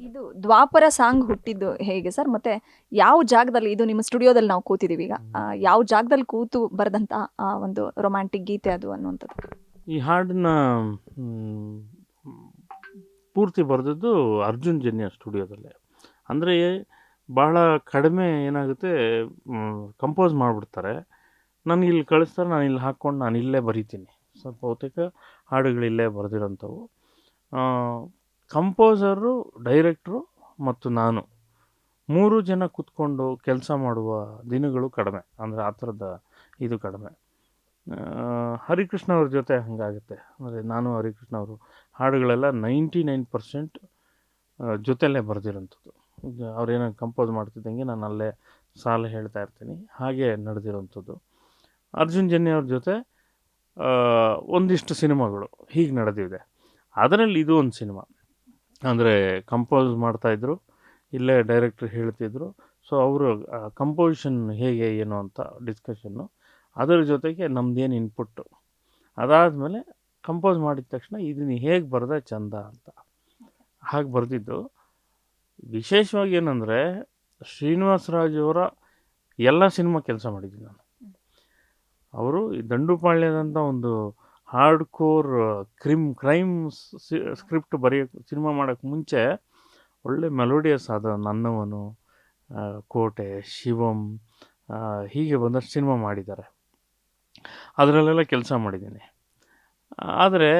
ಇದು ದ್ವಾಪರ ಸಾಂಗ್ ಹುಟ್ಟಿದ್ದು ಹೇಗೆ ಸರ್? ಮತ್ತೆ ಯಾವ ಜಾಗದಲ್ಲಿ, ಇದು ನಿಮ್ಮ ಸ್ಟುಡಿಯೋದಲ್ಲಿ ನಾವು ಕೂತಿದ್ದೀವಿ ಈಗ, ಯಾವ ಜಾಗದಲ್ಲಿ ಕೂತು ಬರೆದಂಥ ಒಂದು ರೊಮ್ಯಾಂಟಿಕ್ ಗೀತೆ ಅದು ಅನ್ನುವಂಥದ್ದು? ಈ ಹಾಡನ್ನ ಪೂರ್ತಿ ಬರೆದದ್ದು ಅರ್ಜುನ್ ಜನ್ಯ ಸ್ಟುಡಿಯೋದಲ್ಲೇ. ಅಂದರೆ ಬಹಳ ಕಡಿಮೆ ಏನಾಗುತ್ತೆ, ಕಂಪೋಸ್ ಮಾಡಿಬಿಡ್ತಾರೆ, ನನಗೆ ಇಲ್ಲಿ ಕಳಿಸ್ತಾರೆ, ನಾನು ಇಲ್ಲಿ ಹಾಕ್ಕೊಂಡು ನಾನು ಇಲ್ಲೇ ಬರಿತೀನಿ. ಸ್ವಲ್ಪ ಬಹುತೇಕ ಹಾಡುಗಳಿಲ್ಲೇ ಬರೆದಿರೋಂಥವು. ಕಂಪೋಸರು, ಡೈರೆಕ್ಟ್ರು ಮತ್ತು ನಾನು 3 ಜನ ಕೂತ್ಕೊಂಡು ಕೆಲಸ ಮಾಡುವ ದಿನಗಳು ಕಡಿಮೆ. ಅಂದರೆ ಆ ಥರದ ಇದು ಕಡಿಮೆ. ಹರಿಕೃಷ್ಣ ಅವ್ರ ಜೊತೆ ಹಾಗಾಗುತ್ತೆ. ಅಂದರೆ ನಾನು ಹರಿಕೃಷ್ಣ ಅವರು ಹಾಡುಗಳೆಲ್ಲ 99% ಜೊತೆಯಲ್ಲೇ ಬರೆದಿರೋಂಥದ್ದು. ಈಗ ಅವ್ರೇನೋ ಕಂಪೋಸ್ ಮಾಡ್ತಿದ್ದಂಗೆ ನಾನು ಅಲ್ಲೇ ಸಾಲು ಹೇಳ್ತಾ ಇರ್ತೀನಿ, ಹಾಗೆ ನಡೆದಿರೋಂಥದ್ದು. ಅರ್ಜುನ್ ಜನ್ಯ ಅವ್ರ ಜೊತೆ ಒಂದಿಷ್ಟು ಸಿನಿಮಾಗಳು ಹೀಗೆ ನಡೆದಿದೆ. ಅದರಲ್ಲಿ ಇದು ಒಂದು ಸಿನಿಮಾ. ಅಂದರೆ ಕಂಪೋಸ್ ಮಾಡ್ತಾಯಿದ್ರು, ಇಲ್ಲೇ ಡೈರೆಕ್ಟ್ರ್ ಹೇಳ್ತಿದ್ರು. ಸೊ ಅವರು ಕಂಪೋಸಿಷನ್ ಹೇಗೆ ಏನು ಅಂತ ಡಿಸ್ಕಷನ್ನು, ಅದರ ಜೊತೆಗೆ ನಮ್ಮದೇನು ಇನ್ಪುಟ್ಟು. ಅದಾದಮೇಲೆ ಕಂಪೋಸ್ ಮಾಡಿದ ತಕ್ಷಣ ಇದನ್ನು ಹೇಗೆ ಬರೆದೆ ಚಂದ ಅಂತ ಹಾಗೆ ಬರೆದಿದ್ದು. ವಿಶೇಷವಾಗಿ ಏನಂದರೆ ಶ್ರೀನಿವಾಸರಾಜ್ ಅವರ ಎಲ್ಲ ಸಿನಿಮಾ ಕೆಲಸ ಮಾಡಿದ್ದೀನಿ ನಾನು. ಅವರು ಈ ದಂಡುಪಾಳ್ಯದಂಥ ಒಂದು ಹಾರ್ಡ್ ಕೋರ್ ಕ್ರೈಮ್ ಸ್ಕ್ರಿಪ್ಟ್ ಬರೆಯೋಕ್ಕೆ, ಸಿನಿಮಾ ಮಾಡೋಕ್ಕೆ ಮುಂಚೆ ಒಳ್ಳೆ ಮೆಲೋಡಿಯಸ್ ಆದ ನನ್ನವನು, ಕೋಟೆ, ಶಿವಂ, ಹೀಗೆ ಒಂದಷ್ಟು ಸಿನಿಮಾ ಮಾಡಿದ್ದಾರೆ. ಅದರಲ್ಲೆಲ್ಲ ಕೆಲಸ ಮಾಡಿದ್ದೀನಿ. ಆದರೆ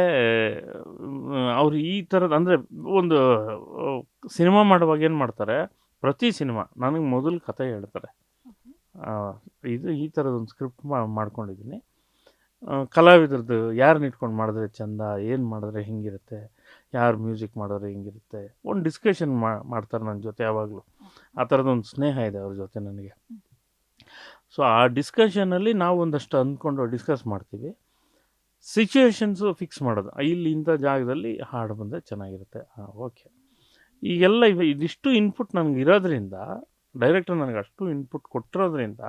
ಅವರು ಈ ಥರದ, ಅಂದರೆ ಒಂದು ಸಿನಿಮಾ ಮಾಡುವಾಗ ಏನು ಮಾಡ್ತಾರೆ, ಪ್ರತಿ ಸಿನಿಮಾ ನನಗೆ ಮೊದಲು ಕತೆ ಹೇಳ್ತಾರೆ. ಇದು ಈ ಥರದೊಂದು ಸ್ಕ್ರಿಪ್ಟ್ ಮಾಡ್ಕೊಂಡಿದ್ದೀನಿ, ಕಲಾವಿದ್ರದ್ದು ಯಾರನ್ನ ಇಟ್ಕೊಂಡು ಮಾಡಿದ್ರೆ ಚಂದ, ಏನು ಮಾಡಿದ್ರೆ ಹಿಂಗಿರುತ್ತೆ, ಯಾರು ಮ್ಯೂಸಿಕ್ ಮಾಡಿದ್ರೆ ಹಿಂಗಿರುತ್ತೆ, ಒಂದು ಡಿಸ್ಕಷನ್ ಮಾಡ್ತಾರೆ ನನ್ನ ಜೊತೆ ಯಾವಾಗಲೂ. ಆ ಥರದೊಂದು ಸ್ನೇಹ ಇದೆ ಅವ್ರ ಜೊತೆ ನನಗೆ. ಸೊ ಆ ಡಿಸ್ಕಷನಲ್ಲಿ ನಾವು ಒಂದಷ್ಟು ಅಂದ್ಕೊಂಡು ಡಿಸ್ಕಸ್ ಮಾಡ್ತೀವಿ. ಸಿಚುವೇಶನ್ಸು ಫಿಕ್ಸ್ ಮಾಡೋದು, ಇಲ್ಲಿ ಇಂಥ ಜಾಗದಲ್ಲಿ ಹಾಡು ಬಂದರೆ ಚೆನ್ನಾಗಿರುತ್ತೆ, ಓಕೆ. ಈಗೆಲ್ಲ ಇದಿಷ್ಟು ಇನ್ಪುಟ್ ನನಗೆ ಇರೋದ್ರಿಂದ, ಡೈರೆಕ್ಟರ್ ನನಗೆ ಅಷ್ಟು ಇನ್ಪುಟ್ ಕೊಟ್ಟಿರೋದ್ರಿಂದ,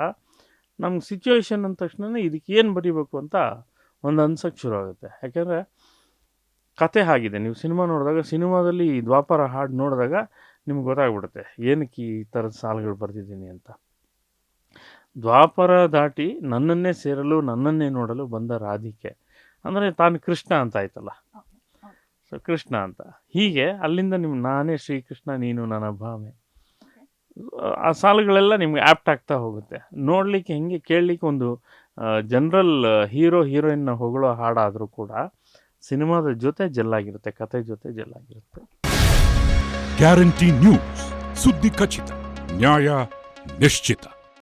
ನಮ್ಗೆ ಸಿಚುವೇಶನ್ ಅಂದ ತಕ್ಷಣ ಇದಕ್ಕೆ ಏನು ಬರೀಬೇಕು ಅಂತ ಒಂದು ಅನ್ಸೋಕ್ಕೆ ಶುರು ಆಗುತ್ತೆ. ಯಾಕೆಂದರೆ ಕತೆ ಆಗಿದೆ. ನೀವು ಸಿನಿಮಾ ನೋಡಿದಾಗ, ಸಿನಿಮಾದಲ್ಲಿ ಈ ದ್ವಾಪರ ಹಾಡು ನೋಡಿದಾಗ ನಿಮ್ಗೆ ಗೊತ್ತಾಗ್ಬಿಡುತ್ತೆ ಏನಕ್ಕೆ ಈ ಥರದ ಸಾಲುಗಳು ಬರೆದಿದ್ದೀನಿ ಅಂತ. ದ್ವಾಪರ ದಾಟಿ ನನ್ನನ್ನೇ ಸೇರಲು, ನನ್ನನ್ನೇ ನೋಡಲು ಬಂದ ರಾಧಿಕೆ, ಅಂದರೆ ತಾನು ಕೃಷ್ಣ ಅಂತ ಆಯ್ತಲ್ಲ, ಸೊ ಕೃಷ್ಣ ಅಂತ. ಹೀಗೆ ಅಲ್ಲಿಂದ ನಾನೇ ಶ್ರೀಕೃಷ್ಣ, ನೀನು ನನ್ನ ಭಾಮೆ, ಆ ಸಾಲುಗಳೆಲ್ಲ ನಿಮ್ಗೆ ಆ್ಯಪ್ಟ್ ಆಗ್ತಾ ಹೋಗುತ್ತೆ. ನೋಡಲಿಕ್ಕೆ ಹೆಂಗೆ, ಕೇಳಲಿಕ್ಕೆ ಒಂದು ಜನರಲ್ ಹೀರೋ ಹೀರೋಯಿನ್ನ ಹೊಗಳೋ ಹಾಡಾದರೂ ಕೂಡ ಸಿನಿಮಾದ ಜೊತೆ ಜೆಲ್ಲಾಗಿರುತ್ತೆ, ಕತೆ ಜೊತೆ ಜೆಲ್ಲಾಗಿರುತ್ತೆ. ಗ್ಯಾರಂಟಿ ನ್ಯೂಸ್, ಸುದ್ದಿ ಖಚಿತ, ನ್ಯಾಯ ನಿಶ್ಚಿತ.